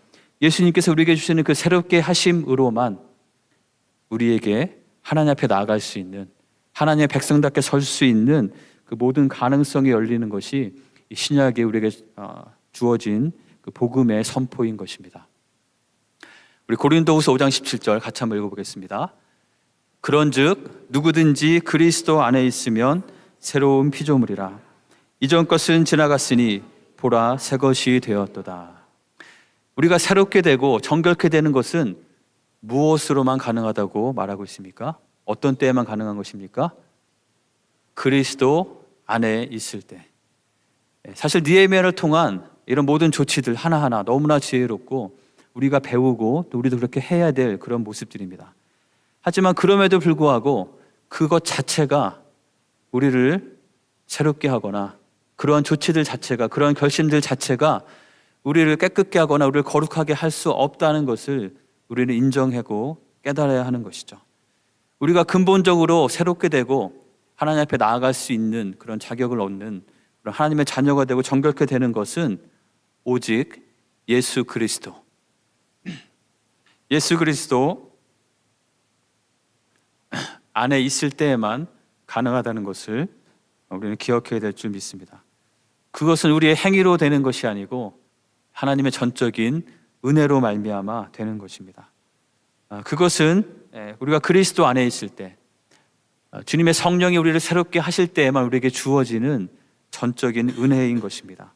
예수님께서 우리에게 주시는 그 새롭게 하심으로만 우리에게 하나님 앞에 나아갈 수 있는, 하나님의 백성답게 설 수 있는 그 모든 가능성이 열리는 것이 신약에 우리에게 주어진 그 복음의 선포인 것입니다. 우리 고린도후서 5장 17절 같이 한번 읽어보겠습니다. 그런즉 누구든지 그리스도 안에 있으면 새로운 피조물이라. 이전 것은 지나갔으니 보라 새 것이 되었도다. 우리가 새롭게 되고 정결케 되는 것은 무엇으로만 가능하다고 말하고 있습니까? 어떤 때에만 가능한 것입니까? 그리스도 안에 있을 때. 사실 느헤미야를 통한 이런 모든 조치들 하나하나 너무나 지혜롭고 우리가 배우고 또 우리도 그렇게 해야 될 그런 모습들입니다. 하지만 그럼에도 불구하고 그것 자체가 우리를 새롭게 하거나 그러한 조치들 자체가, 그러한 결심들 자체가 우리를 깨끗게 하거나 우리를 거룩하게 할 수 없다는 것을 우리는 인정하고 깨달아야 하는 것이죠. 우리가 근본적으로 새롭게 되고 하나님 앞에 나아갈 수 있는 그런 자격을 얻는 그런 하나님의 자녀가 되고 정결케 되는 것은 오직 예수 그리스도, 예수 그리스도 안에 있을 때에만 가능하다는 것을 우리는 기억해야 될 줄 믿습니다. 그것은 우리의 행위로 되는 것이 아니고 하나님의 전적인 은혜로 말미암아 되는 것입니다. 그것은 우리가 그리스도 안에 있을 때, 주님의 성령이 우리를 새롭게 하실 때에만 우리에게 주어지는 전적인 은혜인 것입니다.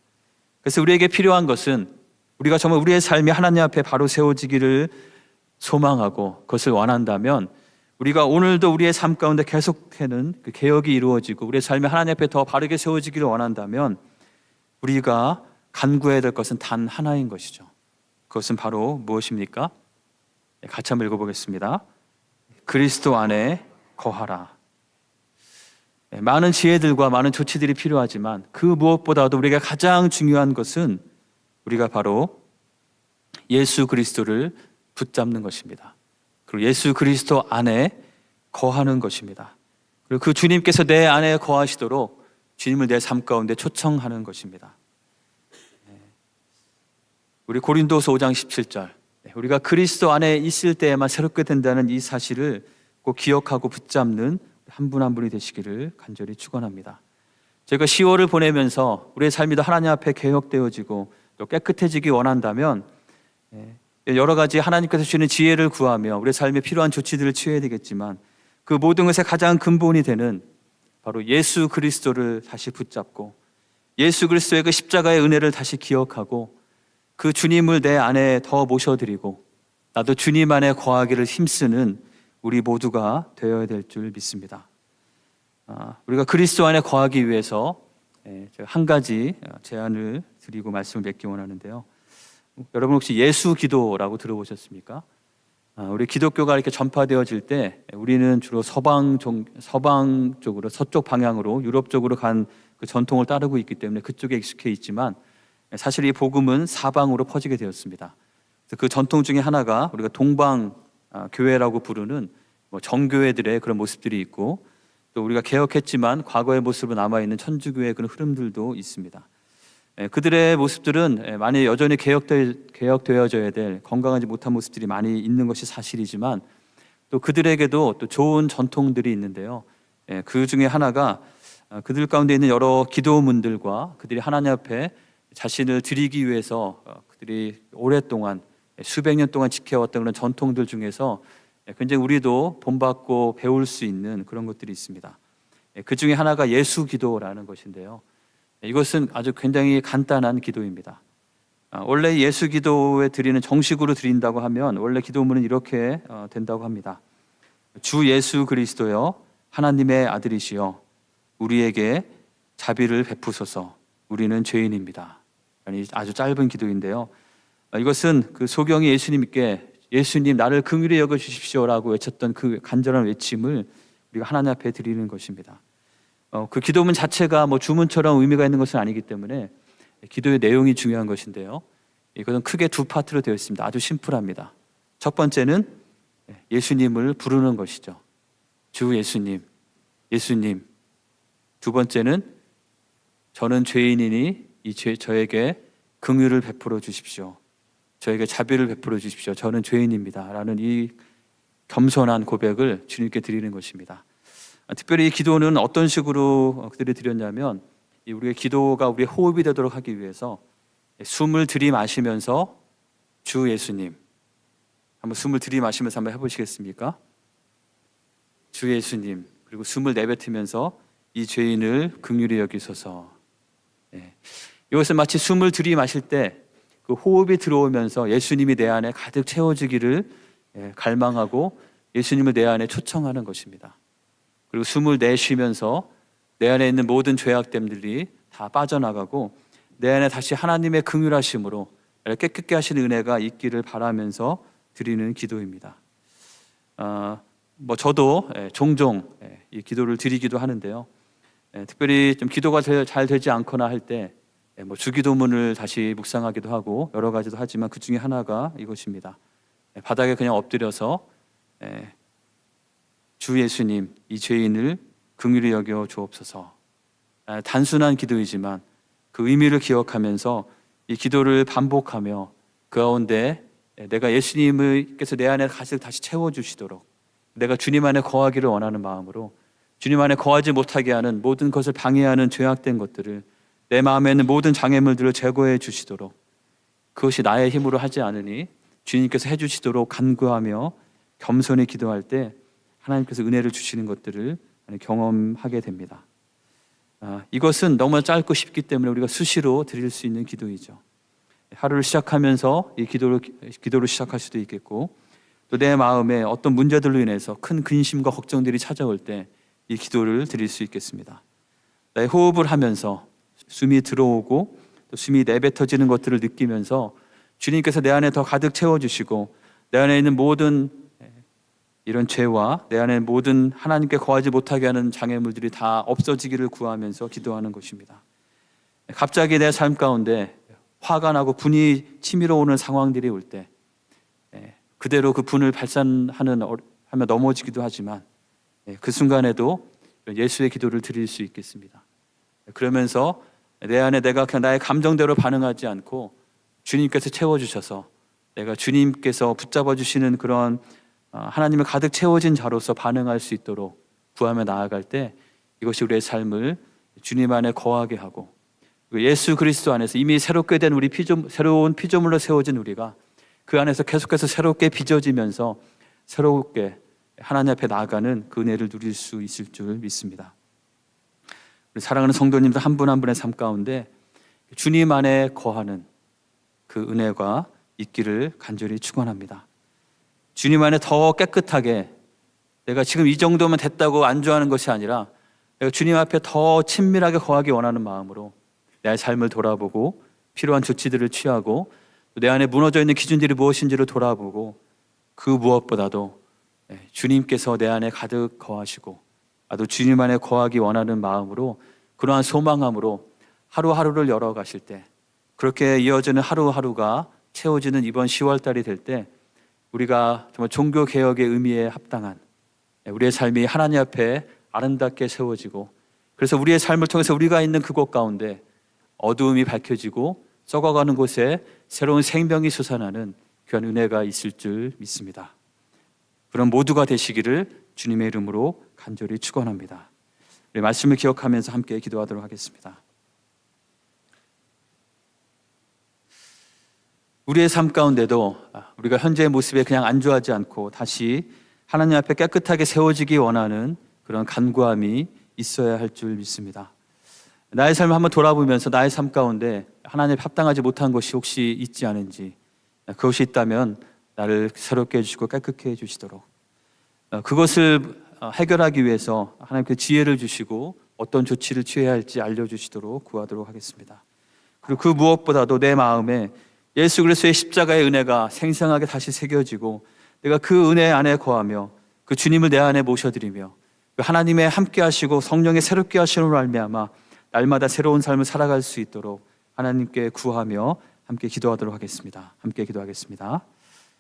그래서 우리에게 필요한 것은 우리가 정말 우리의 삶이 하나님 앞에 바로 세워지기를 소망하고 그것을 원한다면 우리가 오늘도 우리의 삶 가운데 계속되는 그 개혁이 이루어지고 우리의 삶이 하나님 앞에 더 바르게 세워지기를 원한다면 우리가 간구해야 될 것은 단 하나인 것이죠. 그것은 바로 무엇입니까? 같이 한번 읽어보겠습니다. 그리스도 안에 거하라. 많은 지혜들과 많은 조치들이 필요하지만 그 무엇보다도 우리가 가장 중요한 것은 우리가 바로 예수 그리스도를 붙잡는 것입니다. 그리고 예수 그리스도 안에 거하는 것입니다. 그리고 그 주님께서 내 안에 거하시도록 주님을 내 삶 가운데 초청하는 것입니다. 우리 고린도서 5장 17절, 우리가 그리스도 안에 있을 때에만 새롭게 된다는 이 사실을 꼭 기억하고 붙잡는 한 분 한 분이 되시기를 간절히 축원합니다. 제가 10월을 보내면서 우리의 삶이 더 하나님 앞에 개혁되어지고 또 깨끗해지기 원한다면 여러 가지 하나님께서 주시는 지혜를 구하며 우리의 삶에 필요한 조치들을 취해야 되겠지만 그 모든 것의 가장 근본이 되는 바로 예수 그리스도를 다시 붙잡고 예수 그리스도의 그 십자가의 은혜를 다시 기억하고 그 주님을 내 안에 더 모셔드리고 나도 주님 안에 거하기를 힘쓰는 우리 모두가 되어야 될 줄 믿습니다. 우리가 그리스도 안에 거하기 위해서 제가 한 가지 제안을 드리고 말씀을 맺기 원하는데요. 여러분 혹시 예수 기도라고 들어보셨습니까? 우리 기독교가 이렇게 전파되어질 때 우리는 주로 서방 쪽으로 서쪽 방향으로 유럽 쪽으로 간 그 전통을 따르고 있기 때문에 그쪽에 익숙해 있지만 사실 이 복음은 사방으로 퍼지게 되었습니다. 그래서 그 전통 중에 하나가 우리가 동방 교회라고 부르는 정교회들의 그런 모습들이 있고 또 우리가 개혁했지만 과거의 모습으로 남아있는 천주교의 그런 흐름들도 있습니다. 그들의 모습들은 많이 여전히 개혁되어져야 될 건강하지 못한 모습들이 많이 있는 것이 사실이지만 또 그들에게도 또 좋은 전통들이 있는데요. 그 중에 하나가 그들 가운데 있는 여러 기도문들과 그들이 하나님 앞에 자신을 드리기 위해서 그들이 오랫동안 수백 년 동안 지켜왔던 그런 전통들 중에서 굉장히 우리도 본받고 배울 수 있는 그런 것들이 있습니다. 그 중에 하나가 예수 기도라는 것인데요. 이것은 아주 굉장히 간단한 기도입니다. 원래 예수 기도에 드리는 정식으로 드린다고 하면 원래 기도문은 이렇게 된다고 합니다. 주 예수 그리스도여 하나님의 아들이시여 우리에게 자비를 베푸소서 우리는 죄인입니다. 아주 짧은 기도인데요. 이것은 그 소경이 예수님께 예수님 나를 긍휼히 여겨 주십시오라고 외쳤던 그 간절한 외침을 우리가 하나님 앞에 드리는 것입니다. 그 기도문 자체가 주문처럼 의미가 있는 것은 아니기 때문에 기도의 내용이 중요한 것인데요. 이것은 크게 두 파트로 되어 있습니다. 아주 심플합니다. 첫 번째는 예수님을 부르는 것이죠. 주 예수님, 예수님. 두 번째는 저는 죄인이니 저에게 긍휼을 베풀어 주십시오. 저에게 자비를 베풀어 주십시오. 저는 죄인입니다. 라는 이 겸손한 고백을 주님께 드리는 것입니다. 특별히 이 기도는 어떤 식으로 그들이 드렸냐면 우리의 기도가 우리의 호흡이 되도록 하기 위해서 숨을 들이마시면서 주 예수님 한번 숨을 들이마시면서 한번 해보시겠습니까? 주 예수님 그리고 숨을 내뱉으면서 이 죄인을 긍휼히 여기소서. 이것은 마치 숨을 들이마실 때 그 호흡이 들어오면서 예수님이 내 안에 가득 채워지기를 갈망하고 예수님을 내 안에 초청하는 것입니다. 그리고 숨을 내쉬면서 내 안에 있는 모든 죄악됨들이 다 빠져나가고 내 안에 다시 하나님의 긍휼하심으로 깨끗게 하시는 은혜가 있기를 바라면서 드리는 기도입니다. 저도 종종 이 기도를 드리기도 하는데요. 특별히 좀 기도가 잘 되지 않거나 할 때 주기도문을 다시 묵상하기도 하고 여러 가지도 하지만 그 중에 하나가 이것입니다. 바닥에 그냥 엎드려서 주 예수님, 이 죄인을 긍휼히 여겨 주옵소서. 단순한 기도이지만 그 의미를 기억하면서 이 기도를 반복하며 그 가운데 내가 예수님께서 내 안에 가득 다시 채워주시도록, 내가 주님 안에 거하기를 원하는 마음으로 주님 안에 거하지 못하게 하는 모든 것을 방해하는 죄악된 것들을, 내 마음에 있는 모든 장애물들을 제거해 주시도록, 그것이 나의 힘으로 하지 않으니 주님께서 해주시도록 간구하며 겸손히 기도할 때 하나님께서 은혜를 주시는 것들을 경험하게 됩니다. 이것은 너무 짧고 쉽기 때문에 우리가 수시로 드릴 수 있는 기도이죠. 하루를 시작하면서 이 기도를 시작할 수도 있겠고, 또 내 마음에 어떤 문제들로 인해서 큰 근심과 걱정들이 찾아올 때 이 기도를 드릴 수 있겠습니다. 나의 호흡을 하면서 숨이 들어오고 또 숨이 내뱉어지는 것들을 느끼면서 주님께서 내 안에 더 가득 채워주시고, 내 안에 있는 모든 이런 죄와 내 안에 모든 하나님께 거하지 못하게 하는 장애물들이 다 없어지기를 구하면서 기도하는 것입니다. 갑자기 내 삶 가운데 화가 나고 분이 치밀어 오는 상황들이 올 때 그대로 그 분을 발산하며 넘어지기도 하지만 그 순간에도 예수의 기도를 드릴 수 있겠습니다. 그러면서 내 안에 내가 그냥 나의 감정대로 반응하지 않고 주님께서 채워주셔서 내가 주님께서 붙잡아 주시는 그런 하나님을 가득 채워진 자로서 반응할 수 있도록 구하며 나아갈 때 이것이 우리의 삶을 주님 안에 거하게 하고, 예수 그리스도 안에서 이미 새롭게 된 새로운 피조물로 세워진 우리가 그 안에서 계속해서 새롭게 빚어지면서 새롭게 하나님 앞에 나아가는 그 은혜를 누릴 수 있을 줄 믿습니다. 우리 사랑하는 성도님들 한 분 한 분의 삶 가운데 주님 안에 거하는 그 은혜가 있기를 간절히 축원합니다. 주님 안에 더 깨끗하게, 내가 지금 이 정도면 됐다고 안주하는 것이 아니라 내가 주님 앞에 더 친밀하게 거하기 원하는 마음으로 내 삶을 돌아보고 필요한 조치들을 취하고 내 안에 무너져 있는 기준들이 무엇인지를 돌아보고, 그 무엇보다도 주님께서 내 안에 가득 거하시고 나도 주님 안에 거하기 원하는 마음으로, 그러한 소망함으로 하루하루를 열어가실 때, 그렇게 이어지는 하루하루가 채워지는 이번 10월 달이 될 때 우리가 정말 종교개혁의 의미에 합당한 우리의 삶이 하나님 앞에 아름답게 세워지고, 그래서 우리의 삶을 통해서 우리가 있는 그곳 가운데 어두움이 밝혀지고 썩어가는 곳에 새로운 생명이 솟아나는 귀한 은혜가 있을 줄 믿습니다. 그런 모두가 되시기를 주님의 이름으로 간절히 축원합니다. 우리 말씀을 기억하면서 함께 기도하도록 하겠습니다. 우리의 삶 가운데도 우리가 현재의 모습에 그냥 안주하지 않고 다시 하나님 앞에 깨끗하게 세워지기 원하는 그런 간구함이 있어야 할 줄 믿습니다. 나의 삶을 한번 돌아보면서 나의 삶 가운데 하나님에 합당하지 못한 것이 혹시 있지 않은지, 그것이 있다면 나를 새롭게 해주시고 깨끗게 해주시도록, 그것을 해결하기 위해서 하나님께 지혜를 주시고 어떤 조치를 취해야 할지 알려주시도록 구하도록 하겠습니다. 그리고 그 무엇보다도 내 마음에 예수 그리스도의 십자가의 은혜가 생생하게 다시 새겨지고 내가 그 은혜 안에 거하며 그 주님을 내 안에 모셔드리며 그 하나님의 함께 하시고 성령의 새롭게 하시는 걸 알미암아 날마다 새로운 삶을 살아갈 수 있도록 하나님께 구하며 함께 기도하도록 하겠습니다. 함께 기도하겠습니다.